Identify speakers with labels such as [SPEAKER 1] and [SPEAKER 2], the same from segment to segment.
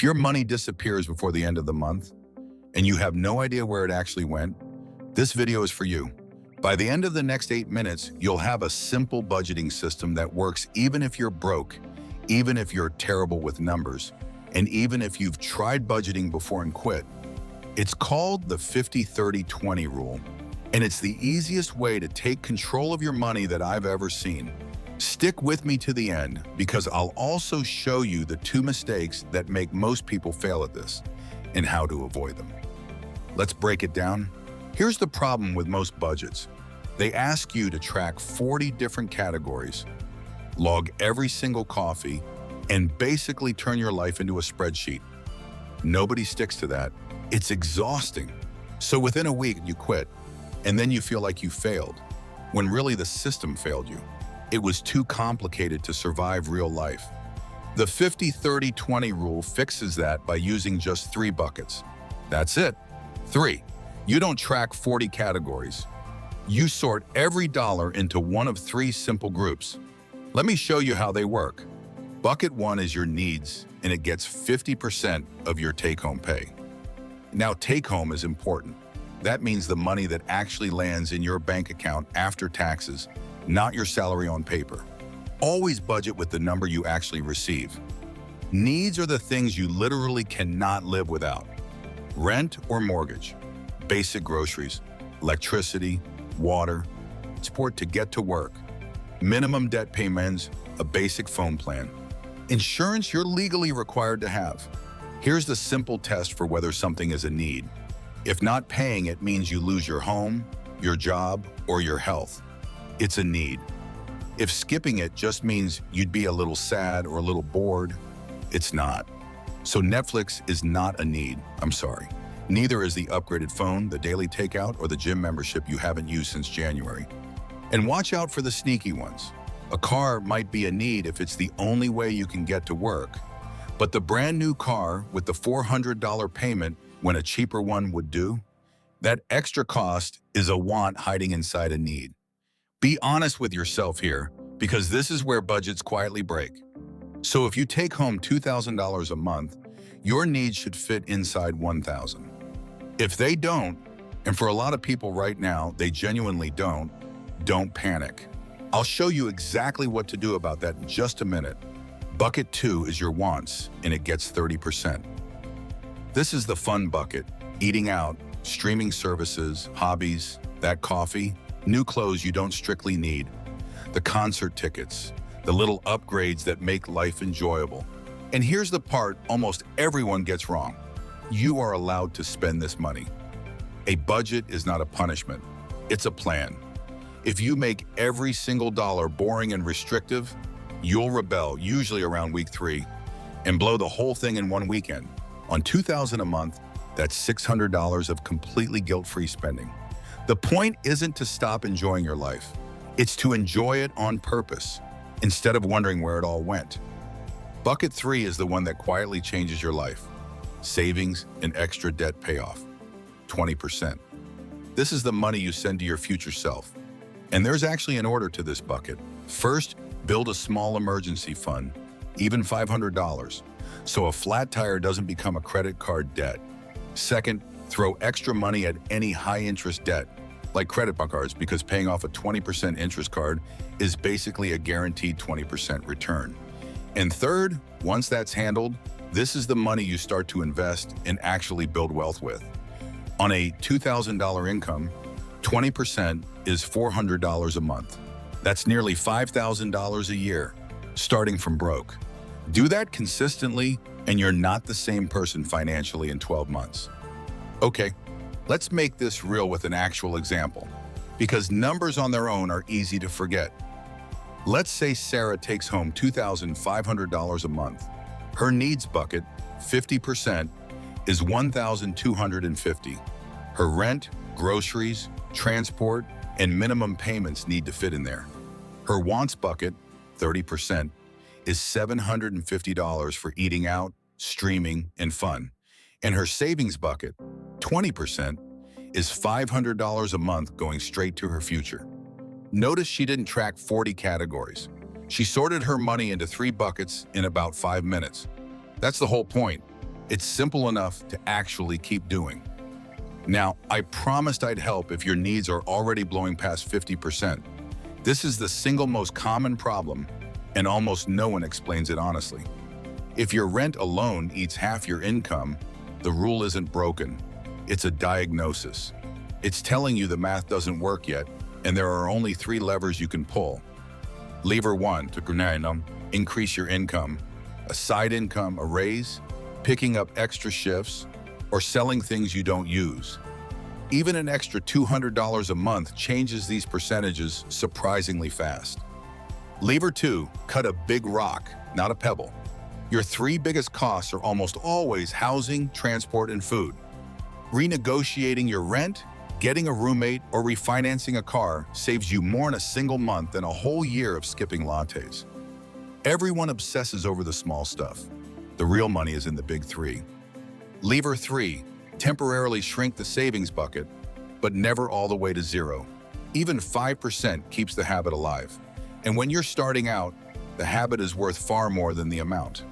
[SPEAKER 1] If your money disappears before the end of the month and you have no idea where it actually went, this video is for you. By the end of the next 8 minutes, you'll have a simple budgeting system that works even if you're broke, even if you're terrible with numbers, and even if you've tried budgeting before and quit. It's called the 50-30-20 rule, and it's the easiest way to take control of your money that I've ever seen. Stick with me to the end because I'll also show you the 2 mistakes that make most people fail at this and how to avoid them. Let's break it down. Here's the problem with most budgets. They ask you to track 40 different categories, log every single coffee, and basically turn your life into a spreadsheet. Nobody sticks to that. It's exhausting. So within a week, you quit, and then you feel like you failed, when really the system failed you. It was too complicated to survive real life. The 50-30-20 rule fixes that by using just 3 buckets. That's it. 3. You don't track 40 categories. You sort every dollar into one of 3 simple groups. Let me show you how they work. Bucket 1 is your needs, and it gets 50% of your take-home pay. Now, take-home is important. That means the money that actually lands in your bank account after taxes, not your salary on paper. Always budget with the number you actually receive. Needs are the things you literally cannot live without. Rent or mortgage, basic groceries, electricity, water, transport to get to work, minimum debt payments, a basic phone plan. Insurance you're legally required to have. Here's the simple test for whether something is a need. If not paying it means you lose your home, your job, or your health. It's a need. If skipping it just means you'd be a little sad or a little bored, it's not. So Netflix is not a need, I'm sorry. Neither is the upgraded phone, the daily takeout, or the gym membership you haven't used since January. And watch out for the sneaky ones. A car might be a need if it's the only way you can get to work, but the brand new car with the $400 payment when a cheaper one would do, that extra cost is a want hiding inside a need. Be honest with yourself here, because this is where budgets quietly break. So if you take home $2,000 a month, your needs should fit inside $1,000. If they don't, and for a lot of people right now, they genuinely don't panic. I'll show you exactly what to do about that in just a minute. Bucket 2 is your wants, and it gets 30%. This is the fun bucket: eating out, streaming services, hobbies, that coffee, new clothes you don't strictly need, the concert tickets, the little upgrades that make life enjoyable. And here's the part almost everyone gets wrong. You are allowed to spend this money. A budget is not a punishment, it's a plan. If you make every single dollar boring and restrictive, you'll rebel, usually around week 3, and blow the whole thing in one weekend. On $2,000 a month, that's $600 of completely guilt-free spending. The point isn't to stop enjoying your life. It's to enjoy it on purpose, instead of wondering where it all went. Bucket 3 is the one that quietly changes your life. Savings and extra debt payoff, 20%. This is the money you send to your future self. And there's actually an order to this bucket. First, build a small emergency fund, even $500, so a flat tire doesn't become a credit card debt. Second, throw extra money at any high-interest debt, like credit cards, because paying off a 20% interest card is basically a guaranteed 20% return. And third, once that's handled, this is the money you start to invest and actually build wealth with. On a $2,000 income, 20% is $400 a month. That's nearly $5,000 a year, starting from broke. Do that consistently, and you're not the same person financially in 12 months. Okay, let's make this real with an actual example, because numbers on their own are easy to forget. Let's say Sarah takes home $2,500 a month. Her needs bucket, 50%, is $1,250. Her rent, groceries, transport, and minimum payments need to fit in there. Her wants bucket, 30%, is $750 for eating out, streaming, and fun. And her savings bucket, 20%, is $500 a month going straight to her future. Notice she didn't track 40 categories. She sorted her money into 3 buckets in about 5 minutes. That's the whole point. It's simple enough to actually keep doing. Now, I promised I'd help if your needs are already blowing past 50%. This is the single most common problem, and almost no one explains it honestly. If your rent alone eats half your income, the rule isn't broken. It's a diagnosis. It's telling you the math doesn't work yet, and there are only 3 levers you can pull. Lever 1, to increase your income, a side income, a raise, picking up extra shifts, or selling things you don't use. Even an extra $200 a month changes these percentages surprisingly fast. Lever 2, cut a big rock, not a pebble. Your 3 biggest costs are almost always housing, transport, and food. Renegotiating your rent, getting a roommate, or refinancing a car saves you more in a single month than a whole year of skipping lattes. Everyone obsesses over the small stuff. The real money is in the big 3. Lever 3, temporarily shrink the savings bucket, but never all the way to 0. Even 5% keeps the habit alive. And when you're starting out, the habit is worth far more than the amount.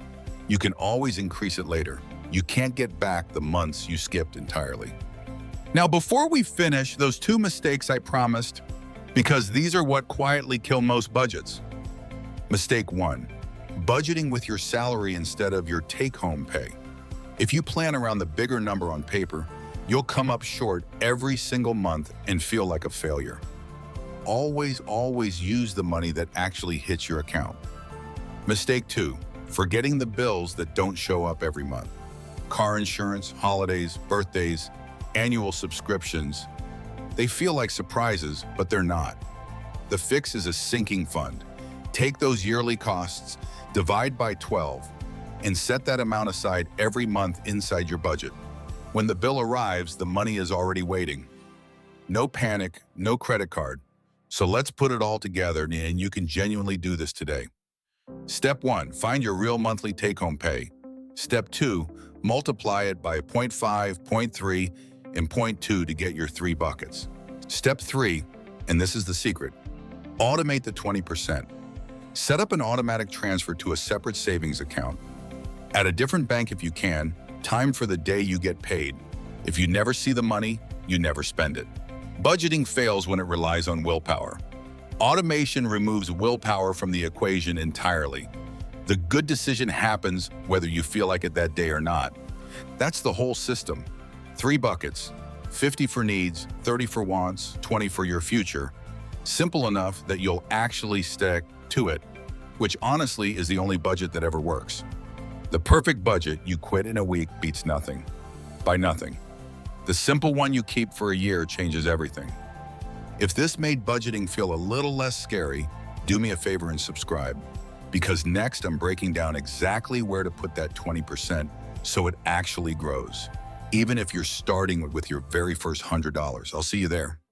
[SPEAKER 1] You can always increase it later. You can't get back the months you skipped entirely. Now, before we finish, those 2 mistakes I promised, because these are what quietly kill most budgets. Mistake 1, budgeting with your salary instead of your take-home pay. If you plan around the bigger number on paper, you'll come up short every single month and feel like a failure. Always use the money that actually hits your account. Mistake 2, forgetting the bills that don't show up every month. Car insurance, holidays, birthdays, annual subscriptions. They feel like surprises, but they're not. The fix is a sinking fund. Take those yearly costs, divide by 12, and set that amount aside every month inside your budget. When the bill arrives, the money is already waiting. No panic, no credit card. So let's put it all together, and you can genuinely do this today. Step 1, find your real monthly take-home pay. Step 2, multiply it by 0.5, 0.3, and 0.2 to get your 3 buckets. Step 3, and this is the secret, automate the 20%. Set up an automatic transfer to a separate savings account. At a different bank if you can, time for the day you get paid. If you never see the money, you never spend it. Budgeting fails when it relies on willpower. Automation removes willpower from the equation entirely. The good decision happens whether you feel like it that day or not. That's the whole system. 3 buckets, 50 for needs, 30 for wants, 20 for your future. Simple enough that you'll actually stick to it, which honestly is the only budget that ever works. The perfect budget you quit in a week beats nothing. By nothing. The simple one you keep for a year changes everything. If this made budgeting feel a little less scary, do me a favor and subscribe, because next I'm breaking down exactly where to put that 20% so it actually grows, even if you're starting with your very first $100. I'll see you there.